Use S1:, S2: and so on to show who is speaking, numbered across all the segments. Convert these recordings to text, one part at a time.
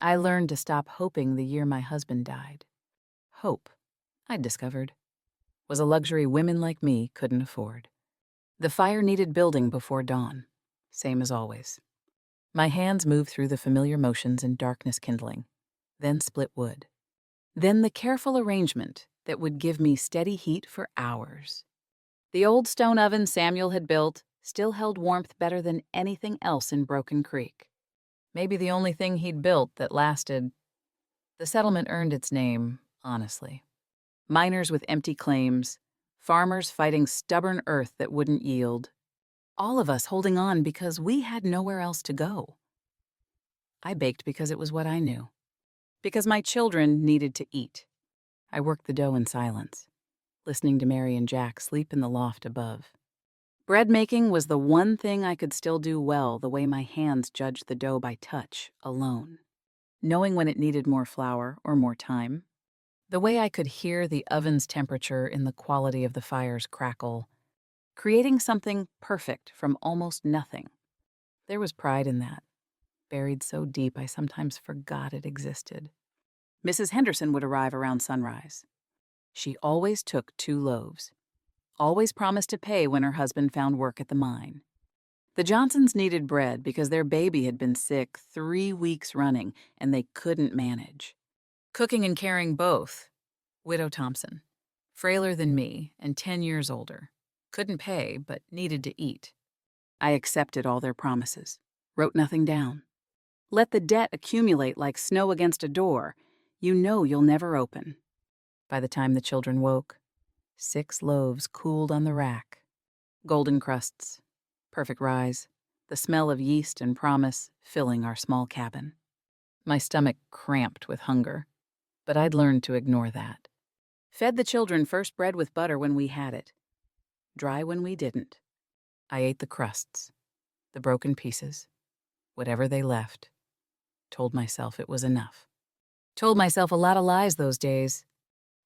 S1: I learned to stop hoping the year my husband died. Hope, I'd discovered, was a luxury women like me couldn't afford. The fire needed building before dawn, same as always. My hands moved through the familiar motions in darkness kindling, then split wood. Then the careful arrangement that would give me steady heat for hours. The old stone oven Samuel had built still held warmth better than anything else in Broken Creek. Maybe the only thing he'd built that lasted. The settlement earned its name, honestly. Miners with empty claims, farmers fighting stubborn earth that wouldn't yield. All of us holding on because we had nowhere else to go. I baked because it was what I knew. Because my children needed to eat. I worked the dough in silence, listening to Mary and Jack sleep in the loft above. Bread making was the one thing I could still do well, the way my hands judged the dough by touch, alone. Knowing when it needed more flour or more time. The way I could hear the oven's temperature in the quality of the fire's crackle. Creating something perfect from almost nothing. There was pride in that, buried so deep I sometimes forgot it existed. Mrs. Henderson would arrive around sunrise. She always took 2 loaves. Always promised to pay when her husband found work at the mine. The Johnsons needed bread because their baby had been sick 3 weeks running and they couldn't manage. Cooking and caring both. Widow Thompson, frailer than me and 10 years older. Couldn't pay, but needed to eat. I accepted all their promises, wrote nothing down. Let the debt accumulate like snow against a door. You know you'll never open. By the time the children woke, 6 loaves cooled on the rack. Golden crusts, perfect rise, the smell of yeast and promise filling our small cabin. My stomach cramped with hunger, but I'd learned to ignore that. Fed the children first bread with butter when we had it. Dry when we didn't. I ate the crusts, the broken pieces, whatever they left. Told myself it was enough. Told myself a lot of lies those days.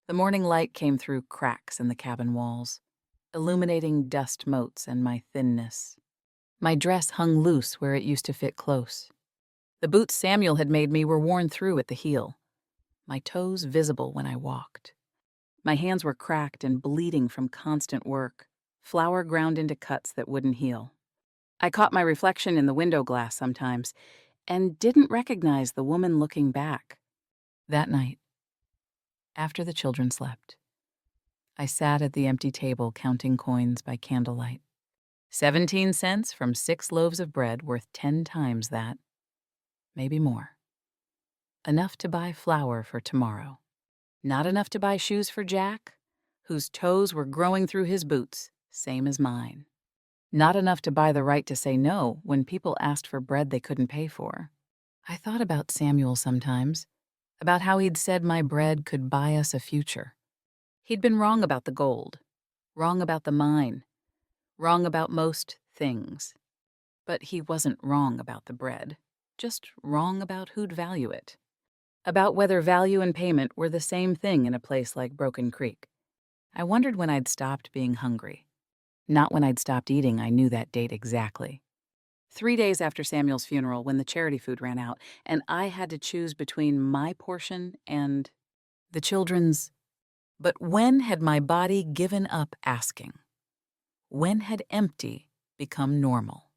S1: The morning light came through cracks in the cabin walls, illuminating dust motes and my thinness. My dress hung loose where it used to fit close. The boots Samuel had made me were worn through at the heel, my toes visible when I walked. My hands were cracked and bleeding from constant work, flour ground into cuts that wouldn't heal. I caught my reflection in the window glass sometimes and didn't recognize the woman looking back. That night, after the children slept, I sat at the empty table counting coins by candlelight. 17 cents from 6 loaves of bread worth 10 times that. Maybe more. Enough to buy flour for tomorrow. Not enough to buy shoes for Jack, whose toes were growing through his boots, same as mine. Not enough to buy the right to say no when people asked for bread they couldn't pay for. I thought about Samuel sometimes, about how he'd said my bread could buy us a future. He'd been wrong about the gold, wrong about the mine, wrong about most things. But he wasn't wrong about the bread, just wrong about who'd value it. About whether value and payment were the same thing in a place like Broken Creek. I wondered when I'd stopped being hungry. Not when I'd stopped eating, I knew that date exactly. 3 days after Samuel's funeral, when the charity food ran out, and I had to choose between my portion and the children's. But when had my body given up asking? When had empty become normal?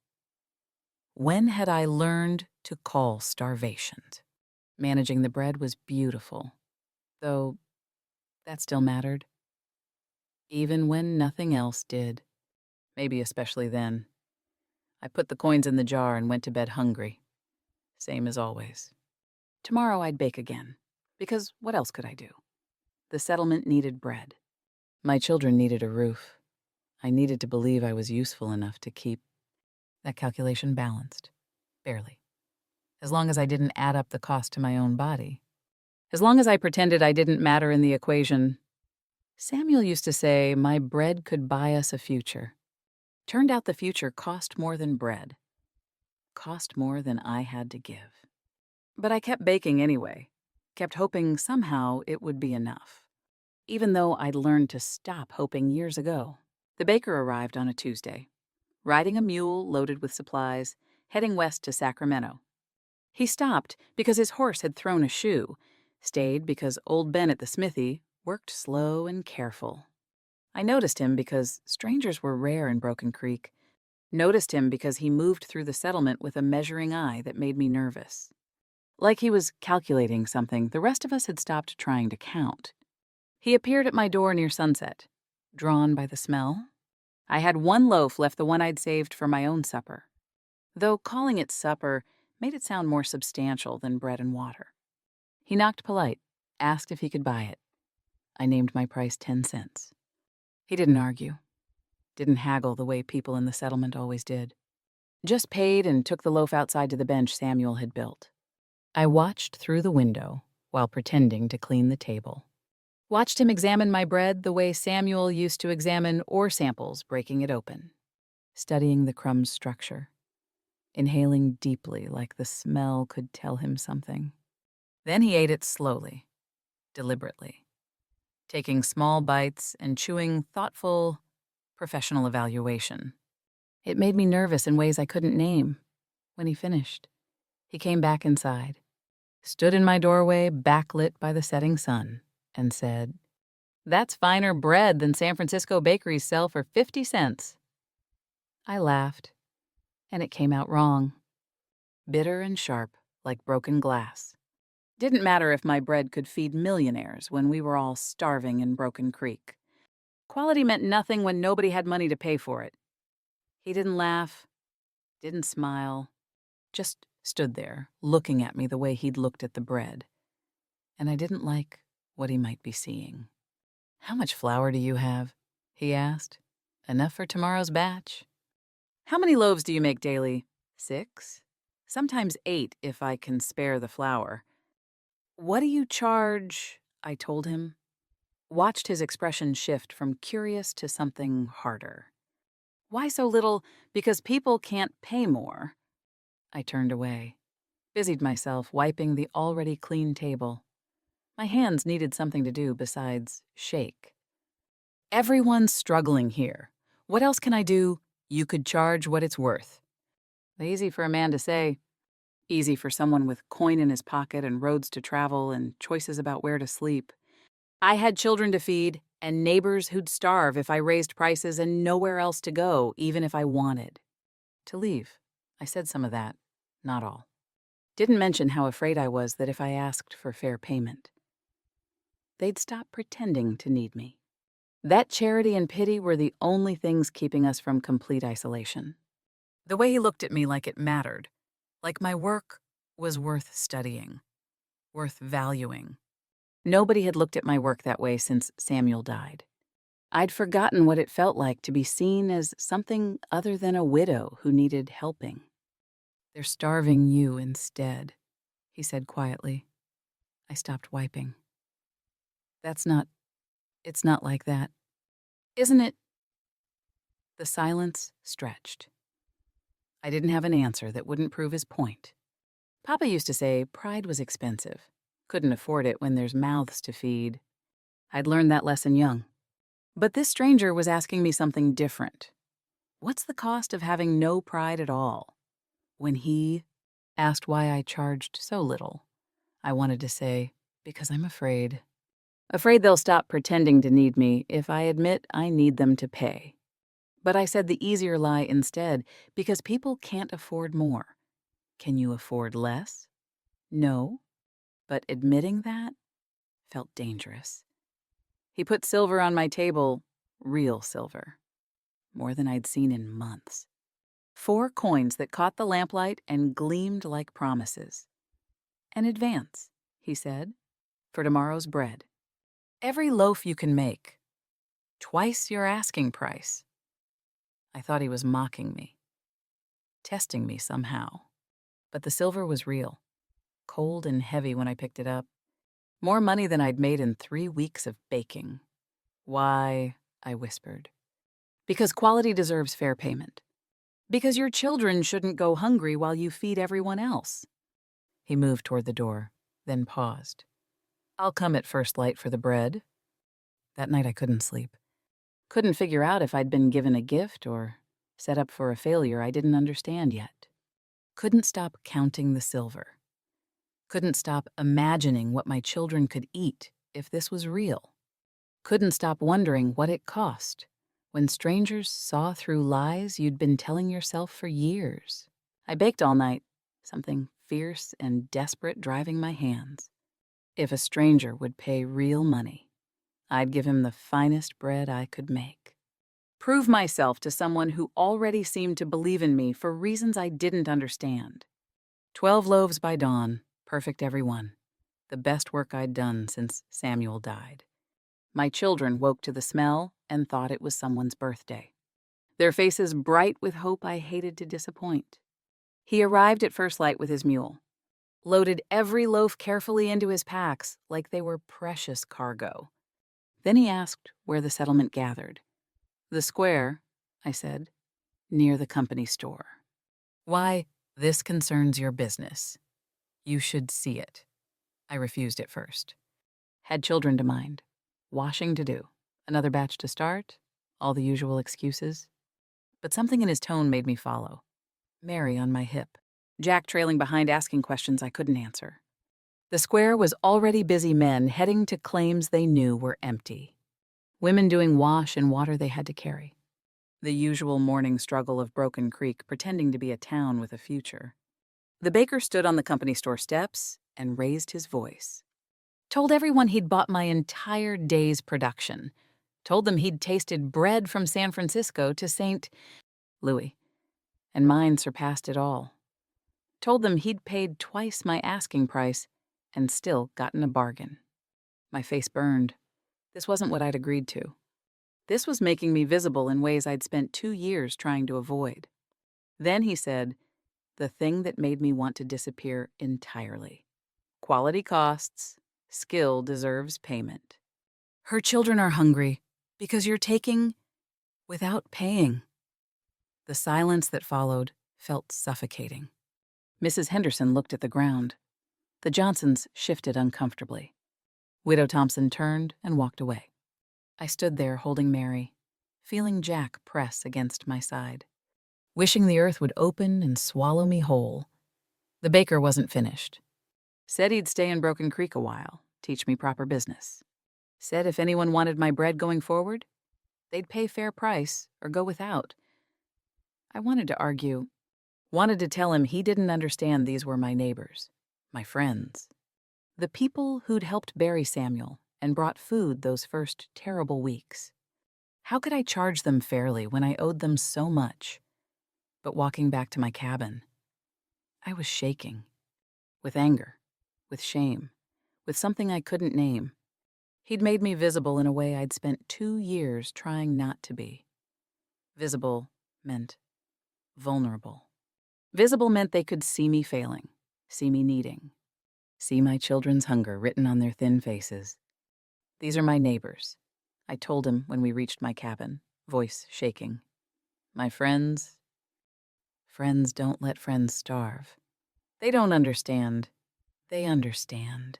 S1: When had I learned to call starvation? Managing the bread was beautiful, though that still mattered. Even when nothing else did. Maybe especially then. I put the coins in the jar and went to bed hungry. Same as always. Tomorrow I'd bake again, because what else could I do? The settlement needed bread. My children needed a roof. I needed to believe I was useful enough to keep that calculation balanced. Barely. As long as I didn't add up the cost to my own body. As long as I pretended I didn't matter in the equation. Samuel used to say my bread could buy us a future. Turned out the future cost more than bread. Cost more than I had to give. But I kept baking anyway. Kept hoping somehow it would be enough. Even though I'd learned to stop hoping years ago. The baker arrived on a Tuesday, riding a mule loaded with supplies, heading west to Sacramento. He stopped because his horse had thrown a shoe, stayed because old Ben at the smithy worked slow and careful. I noticed him because strangers were rare in Broken Creek. Noticed him because he moved through the settlement with a measuring eye that made me nervous. Like he was calculating something the rest of us had stopped trying to count. He appeared at my door near sunset, drawn by the smell. I had one loaf left, the one I'd saved for my own supper. Though calling it supper made it sound more substantial than bread and water. He knocked polite, asked if he could buy it. I named my price 10 cents. He didn't argue, didn't haggle the way people in the settlement always did. Just paid and took the loaf outside to the bench Samuel had built. I watched through the window while pretending to clean the table. Watched him examine my bread the way Samuel used to examine ore samples, breaking it open. Studying the crumb's structure. Inhaling deeply like the smell could tell him something. Then he ate it slowly, deliberately, taking small bites and chewing thoughtful, professional evaluation. It made me nervous in ways I couldn't name. When he finished, he came back inside, stood in my doorway, backlit by the setting sun, and said, "That's finer bread than San Francisco bakeries sell for 50 cents. I laughed, and it came out wrong. Bitter and sharp, like broken glass. Didn't matter if my bread could feed millionaires when we were all starving in Broken Creek. Quality meant nothing when nobody had money to pay for it. He didn't laugh, didn't smile, just stood there, looking at me the way he'd looked at the bread. And I didn't like what he might be seeing. "How much flour do you have?" he asked. "Enough for tomorrow's batch." "How many loaves do you make daily?" "6. Sometimes 8 if I can spare the flour." "What do you charge?" I told him. Watched his expression shift from curious to something harder. "Why so little? Because people can't pay more." I turned away, busied myself wiping the already clean table. My hands needed something to do besides shake. "Everyone's struggling here. What else can I do? You could charge what it's worth." Easy for a man to say. Easy for someone with coin in his pocket and roads to travel and choices about where to sleep. I had children to feed and neighbors who'd starve if I raised prices and nowhere else to go, even if I wanted. To leave. I said some of that, not all. Didn't mention how afraid I was that if I asked for fair payment, they'd stop pretending to need me. That charity and pity were the only things keeping us from complete isolation. The way he looked at me like it mattered, like my work was worth studying, worth valuing. Nobody had looked at my work that way since Samuel died. I'd forgotten what it felt like to be seen as something other than a widow who needed helping. "They're starving you instead," he said quietly. I stopped wiping. It's not like that. Isn't it?" The silence stretched. I didn't have an answer that wouldn't prove his point. Papa used to say pride was expensive. Couldn't afford it when there's mouths to feed. I'd learned that lesson young. But this stranger was asking me something different. What's the cost of having no pride at all? When he asked why I charged so little, I wanted to say, because I'm afraid. Afraid they'll stop pretending to need me if I admit I need them to pay. But I said the easier lie instead, because people can't afford more. Can you afford less? No. But admitting that felt dangerous. He put silver on my table, real silver. More than I'd seen in months. 4 coins that caught the lamplight and gleamed like promises. "An advance," he said, "for tomorrow's bread. Every loaf you can make. Twice your asking price." I thought he was mocking me, testing me somehow. But the silver was real, cold and heavy when I picked it up. More money than I'd made in 3 weeks of baking. "Why?" I whispered. "Because quality deserves fair payment. Because your children shouldn't go hungry while you feed everyone else." He moved toward the door, then paused. "I'll come at first light for the bread." That night I couldn't sleep. Couldn't figure out if I'd been given a gift or set up for a failure I didn't understand yet. Couldn't stop counting the silver. Couldn't stop imagining what my children could eat if this was real. Couldn't stop wondering what it cost when strangers saw through lies you'd been telling yourself for years. I baked all night, something fierce and desperate driving my hands. If a stranger would pay real money, I'd give him the finest bread I could make. Prove myself to someone who already seemed to believe in me for reasons I didn't understand. 12 loaves by dawn, perfect every one. The best work I'd done since Samuel died. My children woke to the smell and thought it was someone's birthday. Their faces bright with hope I hated to disappoint. He arrived at first light with his mule, loaded every loaf carefully into his packs like they were precious cargo. Then he asked where the settlement gathered. The square, I said, near the company store. Why, this concerns your business. You should see it. I refused at first. Had children to mind, washing to do, another batch to start, all the usual excuses. But something in his tone made me follow. Mary on my hip, Jack trailing behind asking questions I couldn't answer. The square was already busy men heading to claims they knew were empty. Women doing wash and water they had to carry. The usual morning struggle of Broken Creek pretending to be a town with a future. The baker stood on the company store steps and raised his voice. Told everyone he'd bought my entire day's production. Told them he'd tasted bread from San Francisco to St. Louis, and mine surpassed it all. Told them he'd paid twice my asking price and still gotten a bargain. My face burned. This wasn't what I'd agreed to. This was making me visible in ways I'd spent 2 years trying to avoid. Then he said, the thing that made me want to disappear entirely. Quality costs, skill deserves payment. Her children are hungry because you're taking without paying. The silence that followed felt suffocating. Mrs. Henderson looked at the ground. The Johnsons shifted uncomfortably. Widow Thompson turned and walked away. I stood there holding Mary, feeling Jack press against my side, wishing the earth would open and swallow me whole. The baker wasn't finished. Said he'd stay in Broken Creek a while, teach me proper business. Said if anyone wanted my bread going forward, they'd pay fair price or go without. I wanted to argue, wanted to tell him he didn't understand these were my neighbors, my friends. The people who'd helped bury Samuel and brought food those first terrible weeks. How could I charge them fairly when I owed them so much? But walking back to my cabin, I was shaking. With anger, with shame, with something I couldn't name. He'd made me visible in a way I'd spent 2 years trying not to be. Visible meant vulnerable. Visible meant they could see me failing, see me needing, see my children's hunger written on their thin faces. These are my neighbors, I told him when we reached my cabin, voice shaking. My friends don't let friends starve. They don't understand. They understand.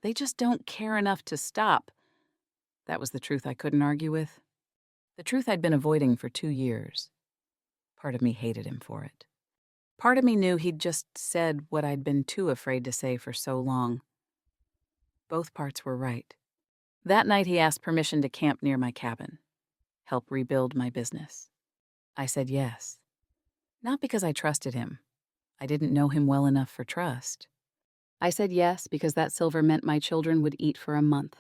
S1: They just don't care enough to stop. That was the truth I couldn't argue with. The truth I'd been avoiding for 2 years. Part of me hated him for it. Part of me knew he'd just said what I'd been too afraid to say for so long. Both parts were right. That night he asked permission to camp near my cabin, help rebuild my business. I said yes. Not because I trusted him. I didn't know him well enough for trust. I said yes because that silver meant my children would eat for a month.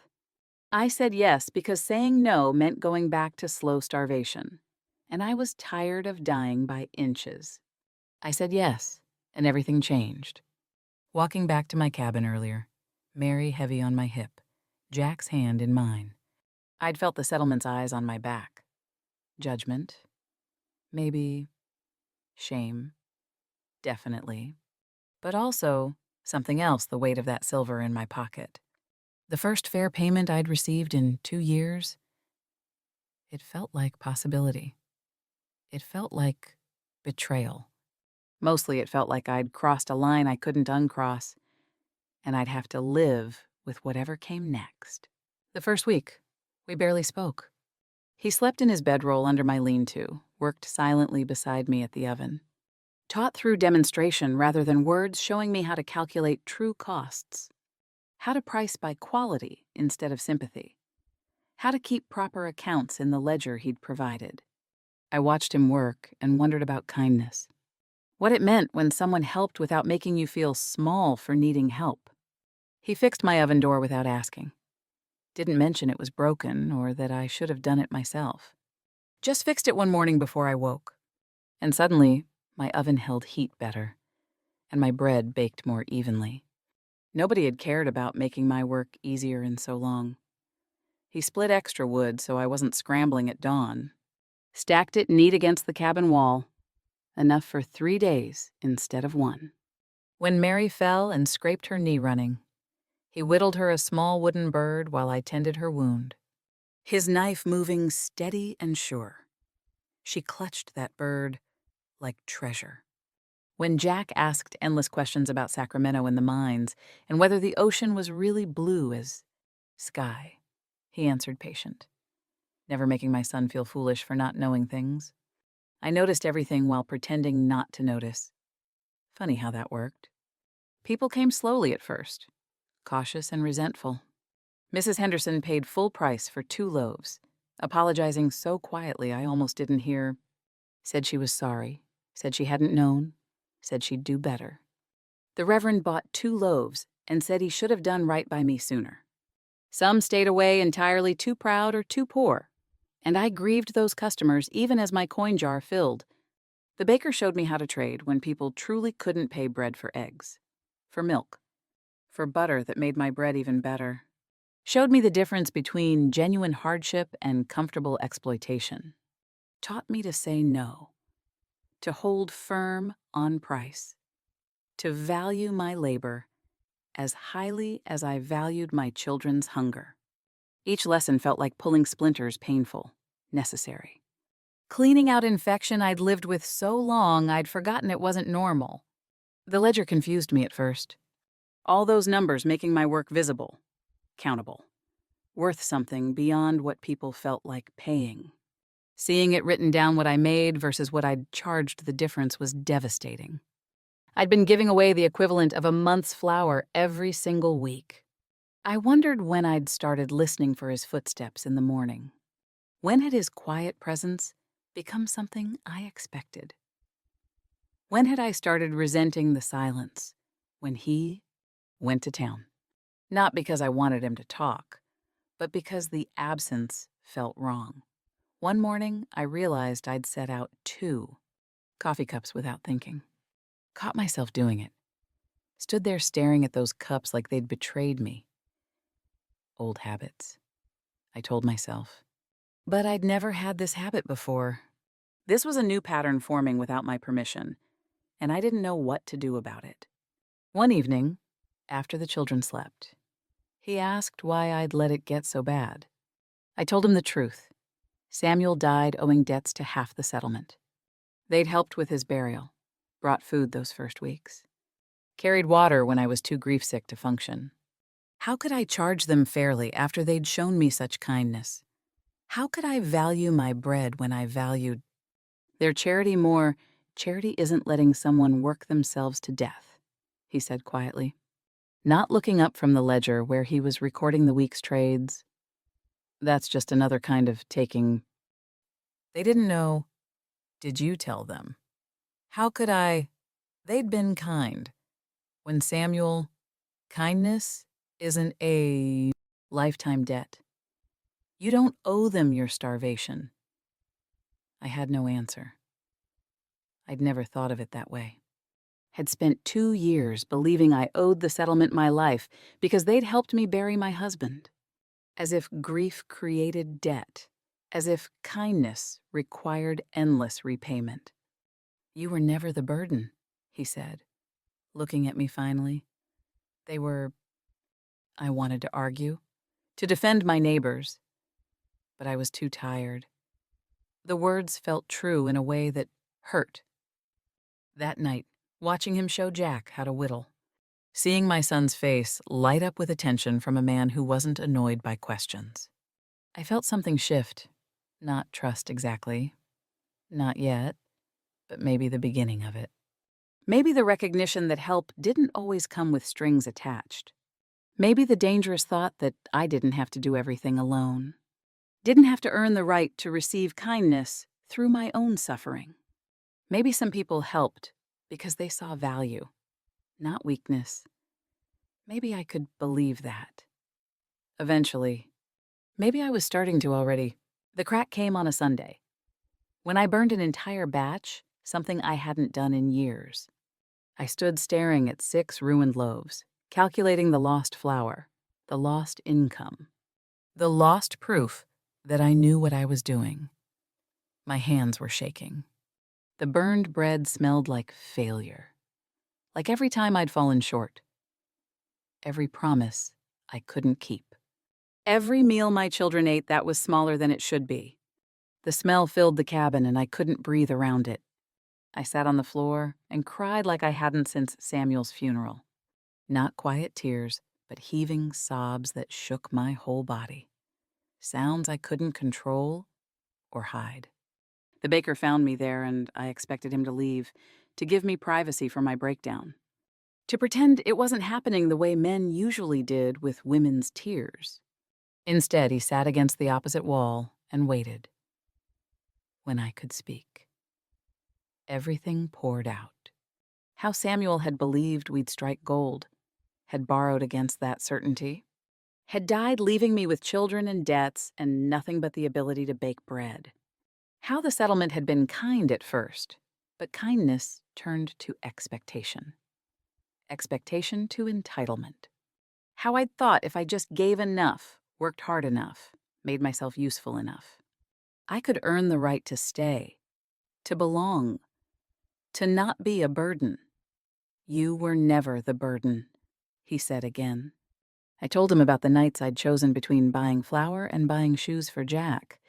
S1: I said yes because saying no meant going back to slow starvation, and I was tired of dying by inches. I said yes, and everything changed. Walking back to my cabin earlier, Mary heavy on my hip, Jack's hand in mine. I'd felt the settlement's eyes on my back. Judgment. Maybe shame. Definitely. But also something else, the weight of that silver in my pocket. The first fair payment I'd received in 2 years. It felt like possibility. It felt like betrayal. Mostly it felt like I'd crossed a line I couldn't uncross, and I'd have to live with whatever came next. The first week, we barely spoke. He slept in his bedroll under my lean-to, worked silently beside me at the oven. Taught through demonstration rather than words, showing me how to calculate true costs, how to price by quality instead of sympathy, how to keep proper accounts in the ledger he'd provided. I watched him work and wondered about kindness. What it meant when someone helped without making you feel small for needing help. He fixed my oven door without asking. Didn't mention it was broken or that I should have done it myself. Just fixed it one morning before I woke. And suddenly, my oven held heat better, and my bread baked more evenly. Nobody had cared about making my work easier in so long. He split extra wood so I wasn't scrambling at dawn, stacked it neat against the cabin wall, enough for 3 days instead of 1. When Mary fell and scraped her knee running, he whittled her a small wooden bird while I tended her wound, his knife moving steady and sure. She clutched that bird like treasure. When Jack asked endless questions about Sacramento and the mines and whether the ocean was really blue as sky, he answered patient, never making my son feel foolish for not knowing things. I noticed everything while pretending not to notice. Funny how that worked. People came slowly at first, cautious and resentful. Mrs. Henderson paid full price for 2 loaves, apologizing so quietly I almost didn't hear. Said she was sorry, said she hadn't known, said she'd do better. The Reverend bought 2 loaves and said he should have done right by me sooner. Some stayed away entirely too proud or too poor, and I grieved those customers even as my coin jar filled. The baker showed me how to trade when people truly couldn't pay bread for eggs, for milk, for butter that made my bread even better. Showed me the difference between genuine hardship and comfortable exploitation. Taught me to say no, to hold firm on price, to value my labor as highly as I valued my children's hunger. Each lesson felt like pulling splinters, painful, necessary. Cleaning out infection I'd lived with so long I'd forgotten it wasn't normal. The ledger confused me at first. All those numbers making my work visible, countable, worth something beyond what people felt like paying. Seeing it written down what I made versus what I'd charged the difference was devastating. I'd been giving away the equivalent of a month's flour every single week. I wondered when I'd started listening for his footsteps in the morning. When had his quiet presence become something I expected? When had I started resenting the silence when he went to town? Not because I wanted him to talk, but because the absence felt wrong. One morning, I realized I'd set out 2 coffee cups without thinking. Caught myself doing it. Stood there staring at those cups like they'd betrayed me. Old habits, I told myself. But I'd never had this habit before. This was a new pattern forming without my permission, and I didn't know what to do about it. One evening, after the children slept, he asked why I'd let it get so bad. I told him the truth. Samuel died owing debts to half the settlement. They'd helped with his burial, brought food those first weeks, carried water when I was too grief-sick to function. How could I charge them fairly after they'd shown me such kindness? How could I value my bread when I valued their charity more? Charity isn't letting someone work themselves to death, he said quietly, not looking up from the ledger where he was recording the week's trades. That's just another kind of taking. They didn't know. Did you tell them? How could I? They'd been kind. When Samuel, kindness isn't a lifetime debt. You don't owe them your starvation. I had no answer. I'd never thought of it that way. Had spent 2 years believing I owed the settlement my life because they'd helped me bury my husband. As if grief created debt. As if kindness required endless repayment. You were never the burden, he said, looking at me finally. They were. I wanted to argue, to defend my neighbors, but I was too tired. The words felt true in a way that hurt. That night, watching him show Jack how to whittle, seeing my son's face light up with attention from a man who wasn't annoyed by questions. I felt something shift. Not trust exactly. Not yet, but maybe the beginning of it. Maybe the recognition that help didn't always come with strings attached. Maybe the dangerous thought that I didn't have to do everything alone. Didn't have to earn the right to receive kindness through my own suffering. Maybe some people helped because they saw value, not weakness. Maybe I could believe that. Eventually, maybe I was starting to already. The crack came on a Sunday, when I burned an entire batch, something I hadn't done in years. I stood staring at 6 ruined loaves, calculating the lost flour, the lost income, the lost proof that I knew what I was doing. My hands were shaking. The burned bread smelled like failure, like every time I'd fallen short. Every promise I couldn't keep. Every meal my children ate that was smaller than it should be. The smell filled the cabin and I couldn't breathe around it. I sat on the floor and cried like I hadn't since Samuel's funeral. Not quiet tears, but heaving sobs that shook my whole body. Sounds I couldn't control or hide. The baker found me there and I expected him to leave, to give me privacy for my breakdown. To pretend it wasn't happening the way men usually did with women's tears. Instead, he sat against the opposite wall and waited. When I could speak. Everything poured out. How Samuel had believed we'd strike gold, had borrowed against that certainty, had died leaving me with children and debts and nothing but the ability to bake bread. How the settlement had been kind at first, but kindness turned to expectation. Expectation to entitlement. How I'd thought if I just gave enough, worked hard enough, made myself useful enough, I could earn the right to stay, to belong, to not be a burden. You were never the burden, he said again. I told him about the nights I'd chosen between buying flour and buying shoes for Jack,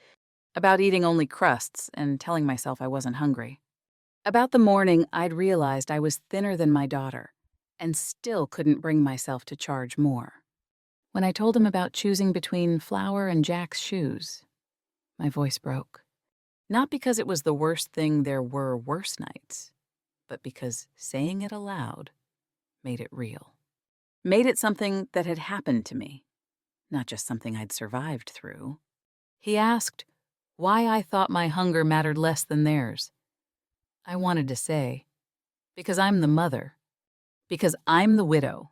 S1: about eating only crusts and telling myself I wasn't hungry, about the morning I'd realized I was thinner than my daughter and still couldn't bring myself to charge more. When I told him about choosing between flour and Jack's shoes, my voice broke. Not because it was the worst thing there were worse nights, but because saying it aloud made it real. Made it something that had happened to me, not just something I'd survived through. He asked why I thought my hunger mattered less than theirs. I wanted to say, because I'm the mother, because I'm the widow,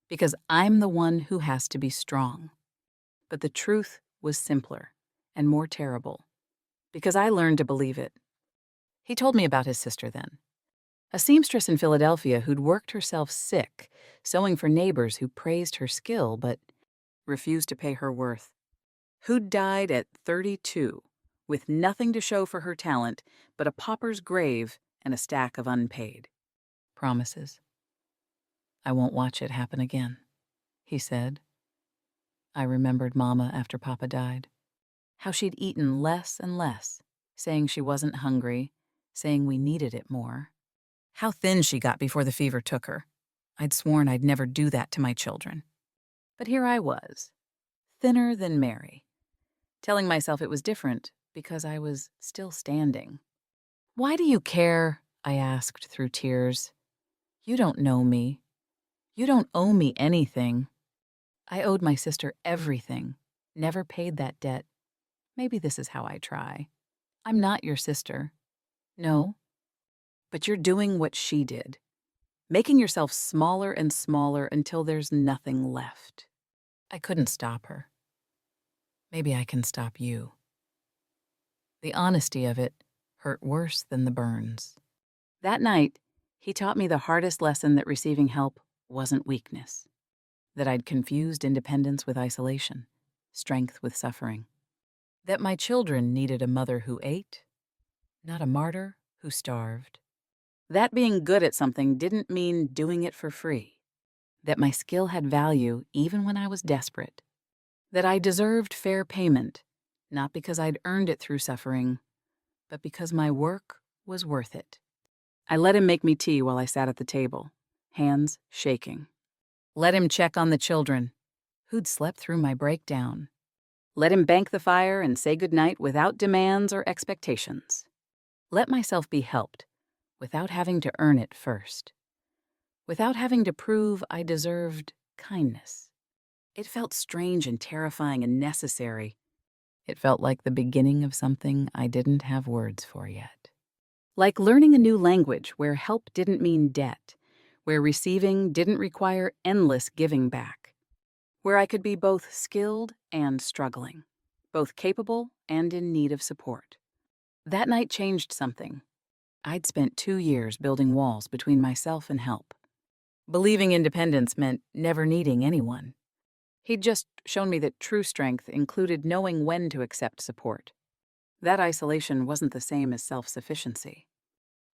S1: because I'm the one who has to be strong. But the truth was simpler and more terrible, because I learned to believe it. He told me about his sister then. A seamstress in Philadelphia who'd worked herself sick, sewing for neighbors who praised her skill but refused to pay her worth. Who'd died at 32, with nothing to show for her talent but a pauper's grave and a stack of unpaid promises. I won't watch it happen again, he said. I remembered Mama after Papa died. How she'd eaten less and less, saying she wasn't hungry, saying we needed it more. How thin she got before the fever took her. I'd sworn I'd never do that to my children. But here I was, thinner than Mary, telling myself it was different because I was still standing. Why do you care? I asked through tears. You don't know me. You don't owe me anything. I owed my sister everything, never paid that debt. Maybe this is how I try. I'm not your sister. No. But you're doing what she did, making yourself smaller and smaller until there's nothing left. I couldn't stop her. Maybe I can stop you. The honesty of it hurt worse than the burns. That night, he taught me the hardest lesson that receiving help wasn't weakness, that I'd confused independence with isolation, strength with suffering, that my children needed a mother who ate, not a martyr who starved. That being good at something didn't mean doing it for free. That my skill had value even when I was desperate. That I deserved fair payment, not because I'd earned it through suffering, but because my work was worth it. I let him make me tea while I sat at the table, hands shaking. Let him check on the children, who'd slept through my breakdown. Let him bank the fire and say goodnight without demands or expectations. Let myself be helped, without having to earn it first, without having to prove I deserved kindness. It felt strange and terrifying and necessary. It felt like the beginning of something I didn't have words for yet. Like learning a new language where help didn't mean debt, where receiving didn't require endless giving back, where I could be both skilled and struggling, both capable and in need of support. That night changed something. I'd spent 2 years building walls between myself and help. Believing independence meant never needing anyone. He'd just shown me that true strength included knowing when to accept support. That isolation wasn't the same as self-sufficiency.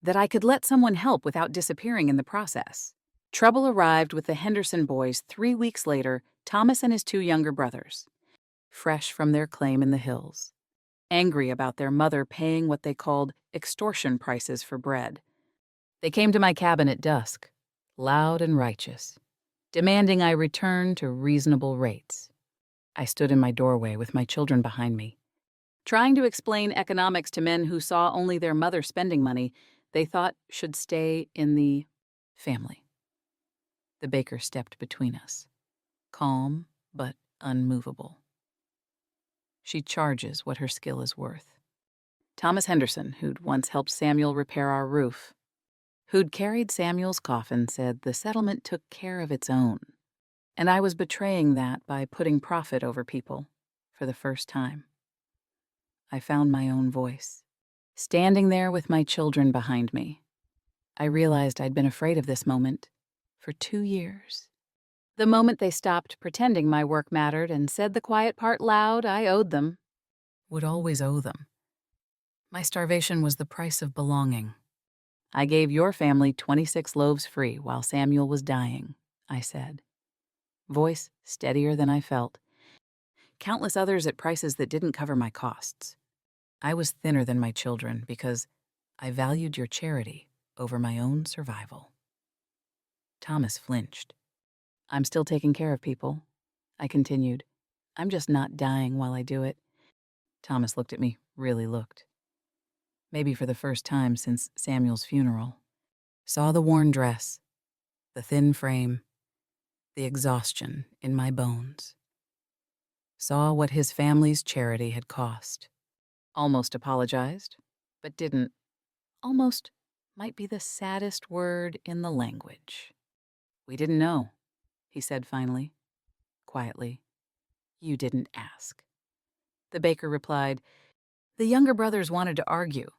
S1: That I could let someone help without disappearing in the process. Trouble arrived with the Henderson boys 3 weeks later, Thomas and his 2 younger brothers, fresh from their claim in the hills, angry about their mother paying what they called extortion prices for bread. They came to my cabin at dusk, loud and righteous, demanding I return to reasonable rates. I stood in my doorway with my children behind me. Trying to explain economics to men who saw only their mother spending money they thought should stay in the family. The baker stepped between us, calm but unmovable. She charges what her skill is worth. Thomas Henderson, who'd once helped Samuel repair our roof, who'd carried Samuel's coffin, said the settlement took care of its own, and I was betraying that by putting profit over people for the first time. I found my own voice, standing there with my children behind me. I realized I'd been afraid of this moment for 2 years. The moment they stopped pretending my work mattered and said the quiet part loud I owed them, would always owe them. My starvation was the price of belonging. I gave your family 26 loaves free while Samuel was dying, I said. Voice steadier than I felt. Countless others at prices that didn't cover my costs. I was thinner than my children because I valued your charity over my own survival. Thomas flinched. I'm still taking care of people, I continued. I'm just not dying while I do it. Thomas looked at me, really looked. Maybe for the first time since Samuel's funeral. Saw the worn dress, the thin frame, the exhaustion in my bones. Saw what his family's charity had cost. Almost apologized, but didn't. Almost might be the saddest word in the language. We didn't know, he said finally, quietly. You didn't ask. The baker replied, the younger brothers wanted to argue,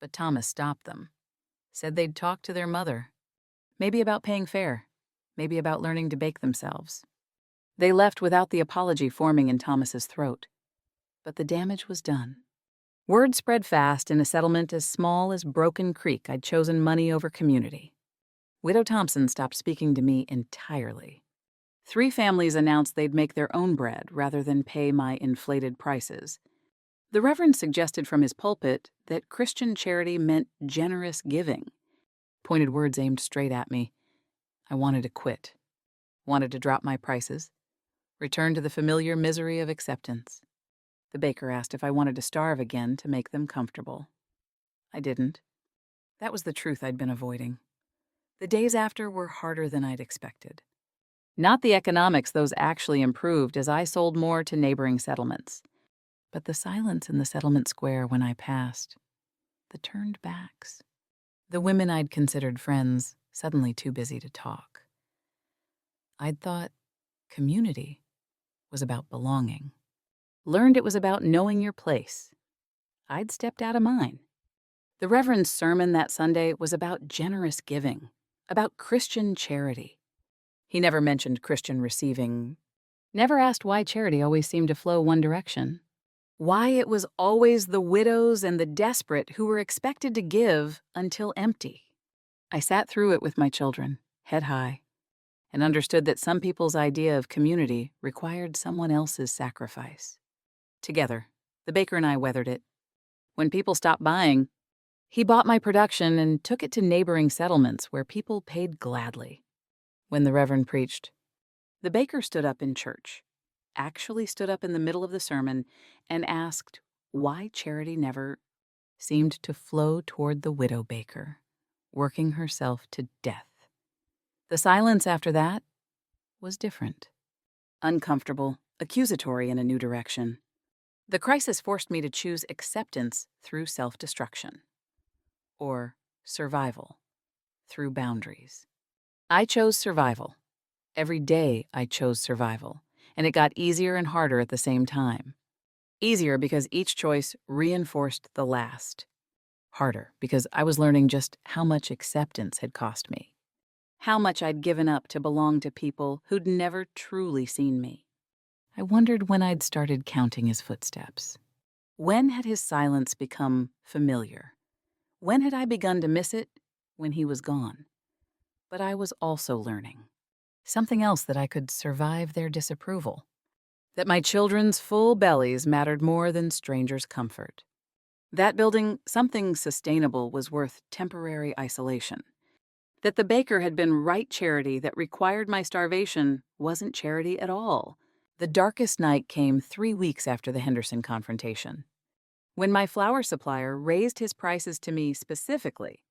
S1: but Thomas stopped them. Said they'd talk to their mother. Maybe about paying fare. Maybe about learning to bake themselves. They left without the apology forming in Thomas's throat. But the damage was done. Word spread fast in a settlement as small as Broken Creek I'd chosen money over community. Widow Thompson stopped speaking to me entirely. 3 families announced they'd make their own bread rather than pay my inflated prices. The Reverend suggested from his pulpit that Christian charity meant generous giving. Pointed words aimed straight at me. I wanted to quit. Wanted to drop my prices. Return to the familiar misery of acceptance. The baker asked if I wanted to starve again to make them comfortable. I didn't. That was the truth I'd been avoiding. The days after were harder than I'd expected. Not the economics, those actually improved as I sold more to neighboring settlements. But the silence in the settlement square when I passed. The turned backs. The women I'd considered friends, suddenly too busy to talk. I'd thought community was about belonging. Learned it was about knowing your place. I'd stepped out of mine. The Reverend's sermon that Sunday was about generous giving, about Christian charity. He never mentioned Christian receiving, never asked why charity always seemed to flow one direction, why it was always the widows and the desperate who were expected to give until empty. I sat through it with my children, head high, and understood that some people's idea of community required someone else's sacrifice. Together, the baker and I weathered it. When people stopped buying, he bought my production and took it to neighboring settlements where people paid gladly. When the Reverend preached, the baker stood up in church, actually stood up in the middle of the sermon, and asked why charity never seemed to flow toward the widow baker, working herself to death. The silence after that was different. Uncomfortable, accusatory in a new direction. The crisis forced me to choose acceptance through self-destruction, or survival through boundaries. I chose survival. Every day I chose survival, and it got easier and harder at the same time. Easier because each choice reinforced the last. Harder because I was learning just how much acceptance had cost me. How much I'd given up to belong to people who'd never truly seen me. I wondered when I'd started counting his footsteps. When had his silence become familiar? When had I begun to miss it? When he was gone. But I was also learning. Something else, that I could survive their disapproval. That my children's full bellies mattered more than strangers' comfort. That building something sustainable was worth temporary isolation. That the baker had been right charity that required my starvation wasn't charity at all. The darkest night came 3 weeks after the Henderson confrontation, when my flour supplier raised his prices to me specifically.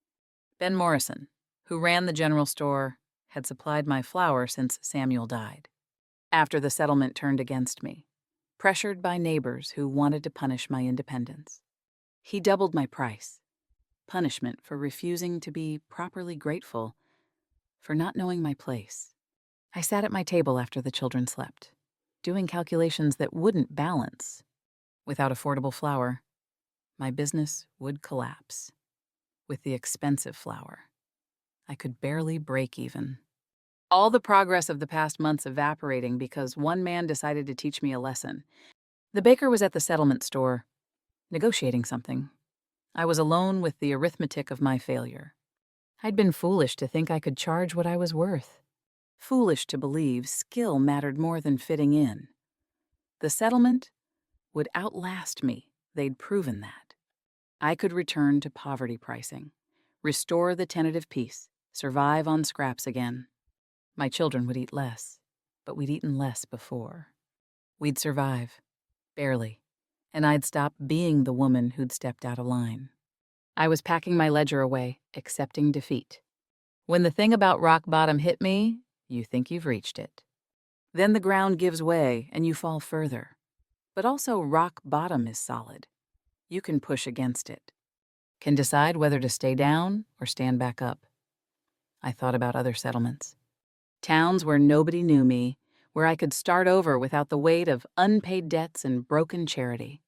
S1: Ben Morrison, who ran the general store, had supplied my flour since Samuel died. After the settlement turned against me, pressured by neighbors who wanted to punish my independence, he doubled my price. Punishment for refusing to be properly grateful, for not knowing my place. I sat at my table after the children slept, doing calculations that wouldn't balance. Without affordable flour, my business would collapse. With the expensive flour, I could barely break even. All the progress of the past months evaporating because one man decided to teach me a lesson. The baker was at the settlement store, negotiating something. I was alone with the arithmetic of my failure. I'd been foolish to think I could charge what I was worth. Foolish to believe skill mattered more than fitting in. The settlement would outlast me. They'd proven that. I could return to poverty pricing, restore the tentative peace, survive on scraps again. My children would eat less, but we'd eaten less before. We'd survive, barely, and I'd stop being the woman who'd stepped out of line. I was packing my ledger away, accepting defeat. When the thing about rock bottom hit me, you think you've reached it. Then the ground gives way and you fall further. But also rock bottom is solid. You can push against it, can decide whether to stay down or stand back up. I thought about other settlements. Towns where nobody knew me, where I could start over without the weight of unpaid debts and broken charity.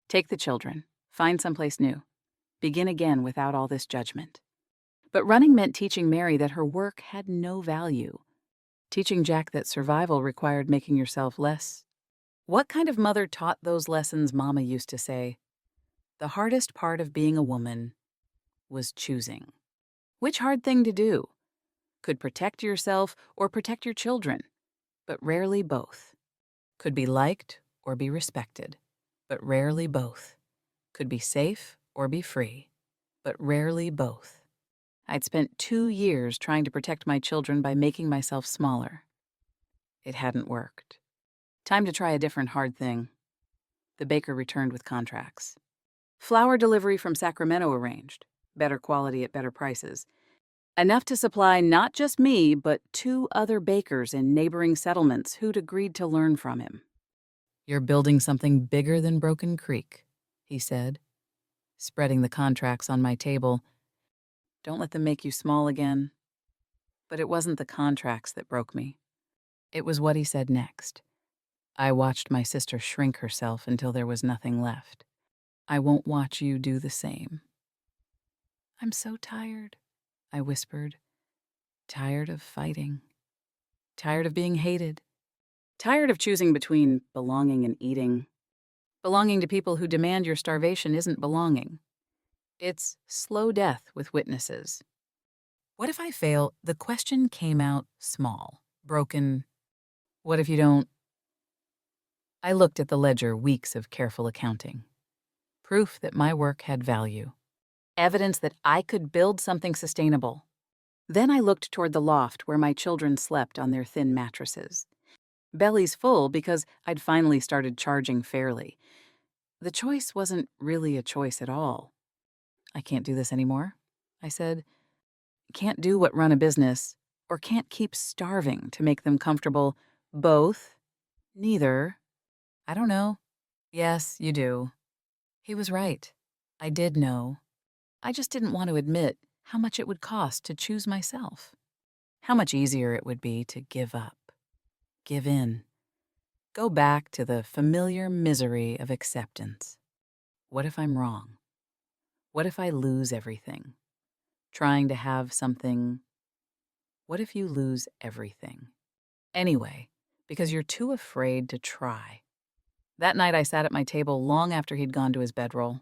S1: Take the children, find someplace new, begin again without all this judgment. But running meant teaching Mary that her work had no value. Teaching Jack that survival required making yourself less. What kind of mother taught those lessons Mama used to say? The hardest part of being a woman was choosing. Which hard thing to do? Could protect yourself or protect your children, but rarely both. Could be liked or be respected, but rarely both. Could be safe or be free, but rarely both. I'd spent 2 years trying to protect my children by making myself smaller. It hadn't worked. Time to try a different hard thing. The baker returned with contracts. Flour delivery from Sacramento arranged, better quality at better prices. Enough to supply not just me, but 2 other bakers in neighboring settlements who'd agreed to learn from him. "You're building something bigger than Broken Creek," he said, spreading the contracts on my table. "Don't let them make you small again." But it wasn't the contracts that broke me. It was what he said next. I watched my sister shrink herself until there was nothing left. "I won't watch you do the same." "I'm so tired," I whispered. Tired of fighting. Tired of being hated. Tired of choosing between belonging and eating. Belonging to people who demand your starvation isn't belonging. It's slow death with witnesses. What if I fail? The question came out small, broken. What if you don't? I looked at the ledger, weeks of careful accounting. Proof that my work had value. Evidence that I could build something sustainable. Then I looked toward the loft where my children slept on their thin mattresses. Bellies full because I'd finally started charging fairly. The choice wasn't really a choice at all. "I can't do this anymore," I said. Can't do what run a business, or can't keep starving to make them comfortable. Both? Neither. I don't know. Yes, you do. He was right. I did know. I just didn't want to admit how much it would cost to choose myself. How much easier it would be to give up, give in, go back to the familiar misery of acceptance. What if I'm wrong? What if I lose everything? Trying to have something. What if you lose everything? Anyway, because you're too afraid to try. That night I sat at my table long after he'd gone to his bedroll.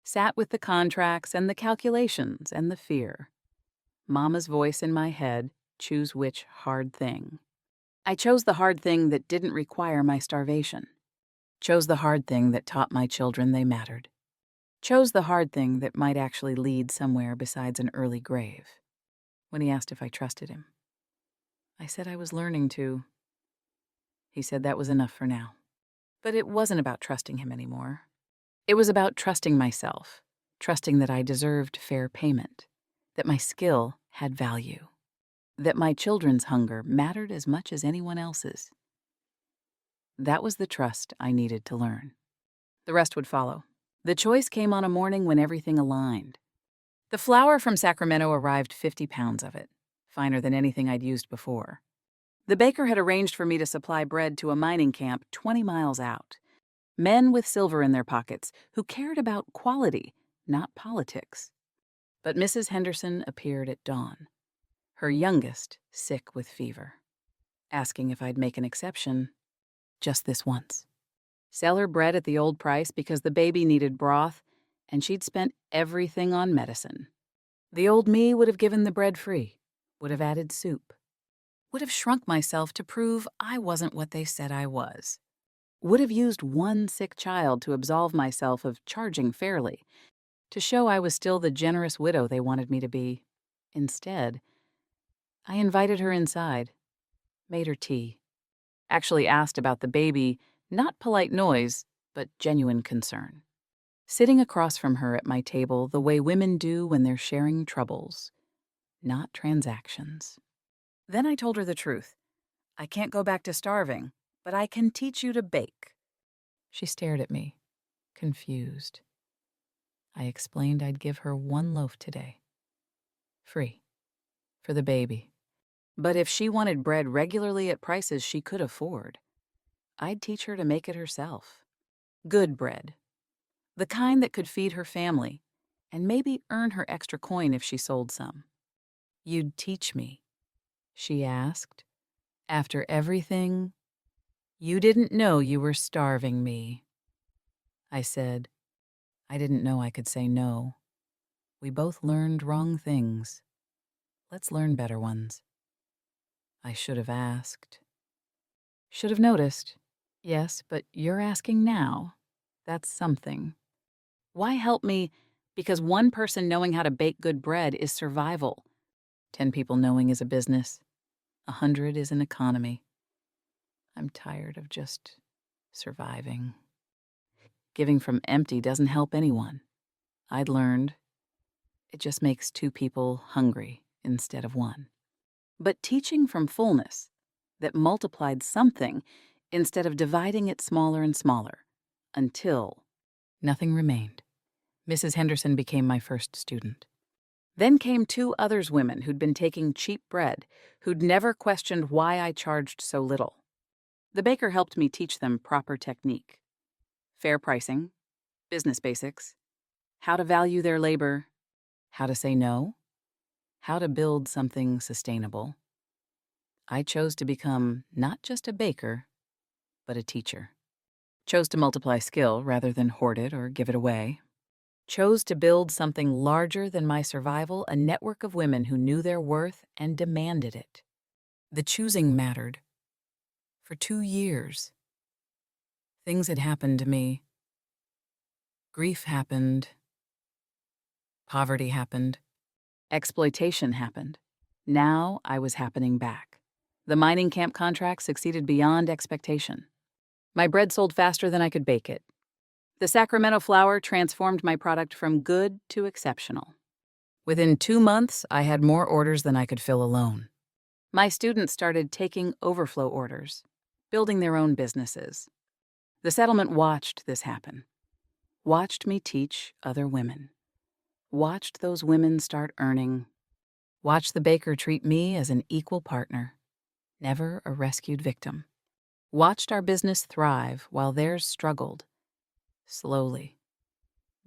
S1: Sat with the contracts and the calculations and the fear. Mama's voice in my head, choose which hard thing. I chose the hard thing that didn't require my starvation. Chose the hard thing that taught my children they mattered. Chose the hard thing that might actually lead somewhere besides an early grave. When he asked if I trusted him, I said I was learning to. He said that was enough for now. But it wasn't about trusting him anymore. It was about trusting myself, trusting that I deserved fair payment, that my skill had value, that my children's hunger mattered as much as anyone else's. That was the trust I needed to learn. The rest would follow. The choice came on a morning when everything aligned. The flour from Sacramento arrived 50 pounds of it, finer than anything I'd used before. The baker had arranged for me to supply bread to a mining camp 20 miles out. Men with silver in their pockets who cared about quality, not politics. But Mrs. Henderson appeared at dawn, her youngest sick with fever, asking if I'd make an exception just this once. Sell her bread at the old price because the baby needed broth, and she'd spent everything on medicine. The old me would have given the bread free, would have added soup, would have shrunk myself to prove I wasn't what they said I was, would have used one sick child to absolve myself of charging fairly, to show I was still the generous widow they wanted me to be. Instead, I invited her inside, made her tea, actually asked about the baby, not polite noise, but genuine concern. Sitting across from her at my table the way women do when they're sharing troubles, not transactions. Then I told her the truth. I can't go back to starving, but I can teach you to bake. She stared at me, confused. I explained I'd give her one loaf today. Free. For the baby. But if she wanted bread regularly at prices she could afford, I'd teach her to make it herself. Good bread. The kind that could feed her family, and maybe earn her extra coin if she sold some. You'd teach me, she asked. After everything, you didn't know you were starving me. I said, I didn't know I could say no. We both learned wrong things. Let's learn better ones. I should have asked. Should have noticed. Yes, but you're asking now. That's something. Why help me? Because one person knowing how to bake good bread is survival. 10 people knowing is a business. 100 is an economy. I'm tired of just surviving. Giving from empty doesn't help anyone. I'd learned. It just makes 2 people hungry instead of one. But teaching from fullness, that multiplied something instead of dividing it smaller and smaller, until nothing remained. Mrs. Henderson became my first student. Then came 2 others women who'd been taking cheap bread, who'd never questioned why I charged so little. The baker helped me teach them proper technique. Fair pricing, business basics, how to value their labor, how to say no, how to build something sustainable. I chose to become not just a baker, but a teacher. Chose to multiply skill rather than hoard it or give it away. Chose to build something larger than my survival, a network of women who knew their worth and demanded it. The choosing mattered. For 2 years. Things had happened to me. Grief happened. Poverty happened. Exploitation happened. Now I was happening back. The mining camp contract succeeded beyond expectation. My bread sold faster than I could bake it. The Sacramento flour transformed my product from good to exceptional. Within 2 months, I had more orders than I could fill alone. My students started taking overflow orders, building their own businesses. The settlement watched this happen, watched me teach other women, watched those women start earning, watched the baker treat me as an equal partner, never a rescued victim, watched our business thrive while theirs struggled, slowly,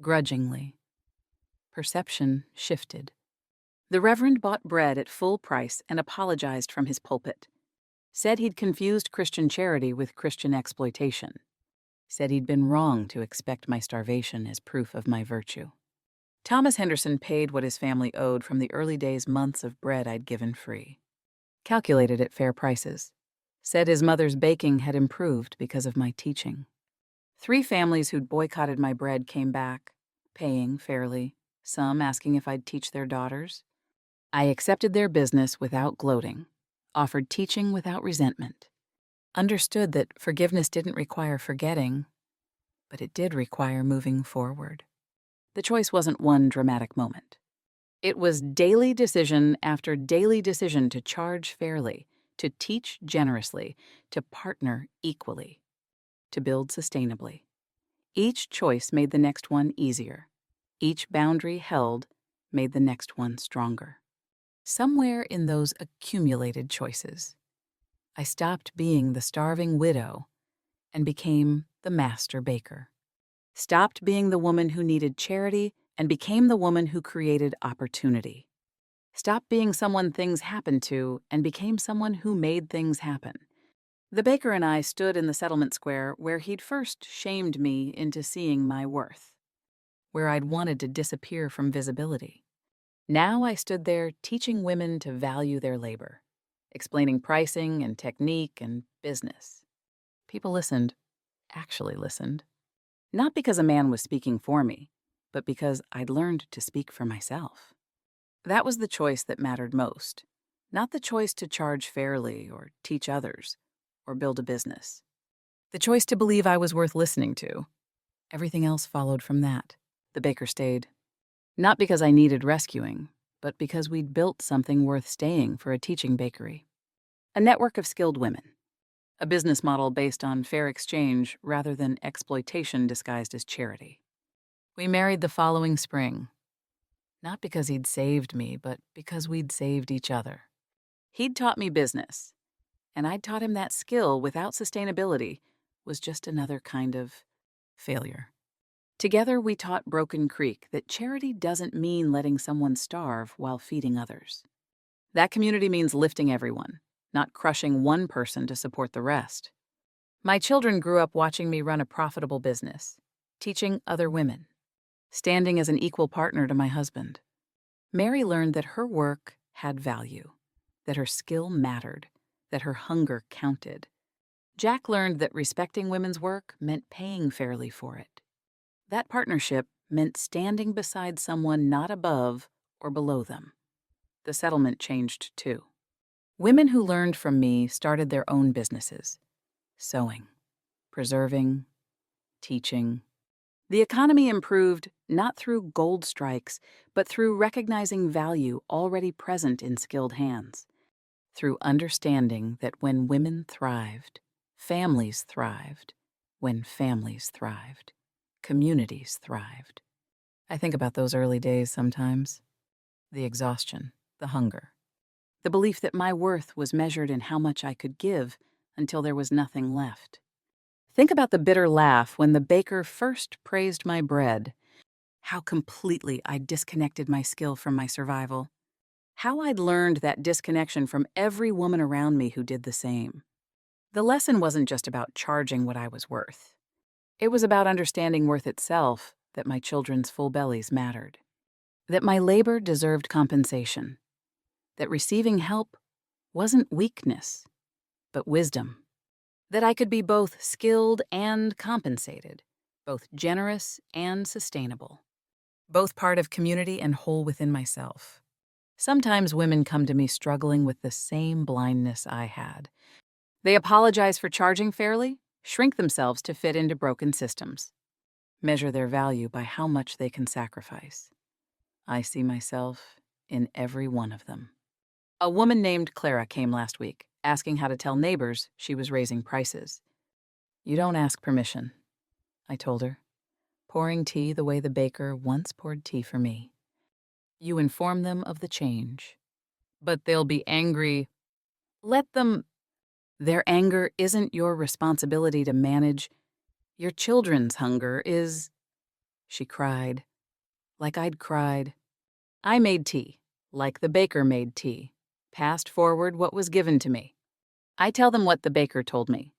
S1: grudgingly. Perception shifted. The Reverend bought bread at full price and apologized from his pulpit. Said he'd confused Christian charity with Christian exploitation. Said he'd been wrong to expect my starvation as proof of my virtue. Thomas Henderson paid what his family owed from the early days' months of bread I'd given free. Calculated at fair prices. Said his mother's baking had improved because of my teaching. 3 families who'd boycotted my bread came back, paying fairly, some asking if I'd teach their daughters. I accepted their business without gloating, offered teaching without resentment, understood that forgiveness didn't require forgetting, but it did require moving forward. The choice wasn't one dramatic moment. It was daily decision after daily decision to charge fairly, to teach generously, to partner equally, to build sustainably. Each choice made the next one easier. Each boundary held made the next one stronger. Somewhere in those accumulated choices, I stopped being the starving widow and became the master baker. Stopped being the woman who needed charity and became the woman who created opportunity. Stopped being someone things happened to and became someone who made things happen. The baker and I stood in the settlement square where he'd first shamed me into seeing my worth, where I'd wanted to disappear from visibility. Now I stood there teaching women to value their labor, explaining pricing and technique and business. People listened, actually listened. Not because a man was speaking for me, but because I'd learned to speak for myself. That was the choice that mattered most, not the choice to charge fairly or teach others or build a business. The choice to believe I was worth listening to. Everything else followed from that. The baker stayed. Not because I needed rescuing, but because we'd built something worth staying for a teaching bakery. A network of skilled women. A business model based on fair exchange rather than exploitation disguised as charity. We married the following spring. Not because he'd saved me, but because we'd saved each other. He'd taught me business, and I'd taught him that skill without sustainability was just another kind of failure. Together, we taught Broken Creek that charity doesn't mean letting someone starve while feeding others. That community means lifting everyone, not crushing one person to support the rest. My children grew up watching me run a profitable business, teaching other women, standing as an equal partner to my husband. Mary learned that her work had value, that her skill mattered, that her hunger counted. Jack learned that respecting women's work meant paying fairly for it. That partnership meant standing beside someone not above or below them. The settlement changed too. Women who learned from me started their own businesses, sewing, preserving, teaching. The economy improved not through gold strikes, but through recognizing value already present in skilled hands, through understanding that when women thrived, families thrived. When families thrived, communities thrived. I think about those early days sometimes. The exhaustion, the hunger, the belief that my worth was measured in how much I could give until there was nothing left. Think about the bitter laugh when the baker first praised my bread, how completely I'd disconnected my skill from my survival, how I'd learned that disconnection from every woman around me who did the same. The lesson wasn't just about charging what I was worth. It was about understanding worth itself, that my children's full bellies mattered, that my labor deserved compensation, that receiving help wasn't weakness, but wisdom, that I could be both skilled and compensated, both generous and sustainable, both part of community and whole within myself. Sometimes women come to me struggling with the same blindness I had. They apologize for charging fairly, shrink themselves to fit into broken systems, measure their value by how much they can sacrifice. I see myself in every one of them. A woman named Clara came last week, asking how to tell neighbors she was raising prices. You don't ask permission, I told her, pouring tea the way the baker once poured tea for me. You inform them of the change. But they'll be angry. Let them. Their anger isn't your responsibility to manage. Your children's hunger is. She cried, like I'd cried. I made tea, like the baker made tea, passed forward what was given to me. I tell them what the baker told me.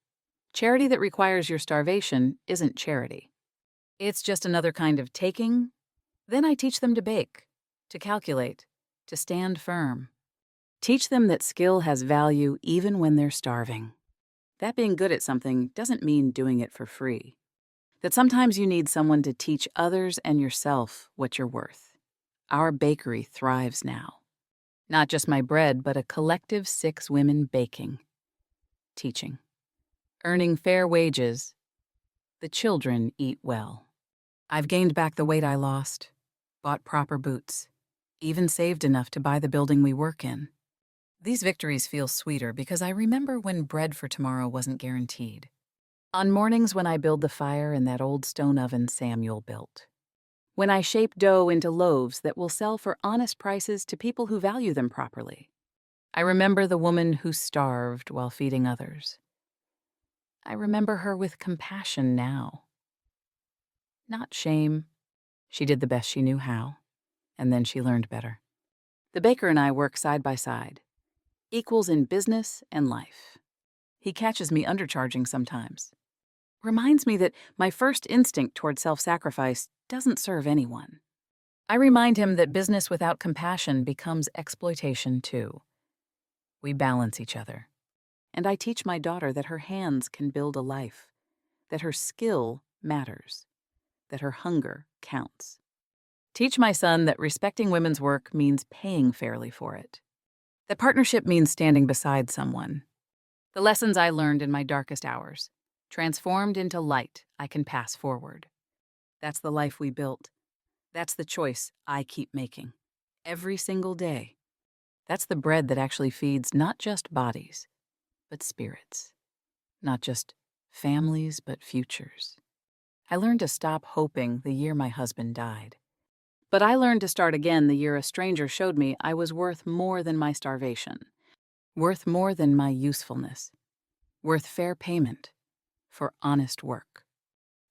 S1: Charity that requires your starvation isn't charity. It's just another kind of taking. Then I teach them to bake, to calculate, to stand firm. Teach them that skill has value even when they're starving. That being good at something doesn't mean doing it for free. That sometimes you need someone to teach others and yourself what you're worth. Our bakery thrives now. Not just my bread, but a collective 6 women baking, teaching, earning fair wages. The children eat well. I've gained back the weight I lost, bought proper boots, even saved enough to buy the building we work in. These victories feel sweeter because I remember when bread for tomorrow wasn't guaranteed. On mornings when I build the fire in that old stone oven Samuel built. When I shape dough into loaves that will sell for honest prices to people who value them properly. I remember the woman who starved while feeding others. I remember her with compassion now. Not shame. She did the best she knew how, and then she learned better. The baker and I work side by side, equals in business and life. He catches me undercharging sometimes. Reminds me that my first instinct toward self-sacrifice doesn't serve anyone. I remind him that business without compassion becomes exploitation too. We balance each other. And I teach my daughter that her hands can build a life, that her skill matters, that her hunger counts. Teach my son that respecting women's work means paying fairly for it, that partnership means standing beside someone. The lessons I learned in my darkest hours, transformed into light I can pass forward. That's the life we built. That's the choice I keep making. Every single day. That's the bread that actually feeds not just bodies, but spirits. Not just families, but futures. I learned to stop hoping the year my husband died. But I learned to start again the year a stranger showed me I was worth more than my starvation, worth more than my usefulness, worth fair payment for honest work.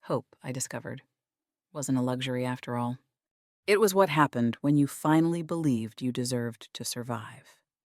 S1: Hope, I discovered, wasn't a luxury after all. It was what happened when you finally believed you deserved to survive.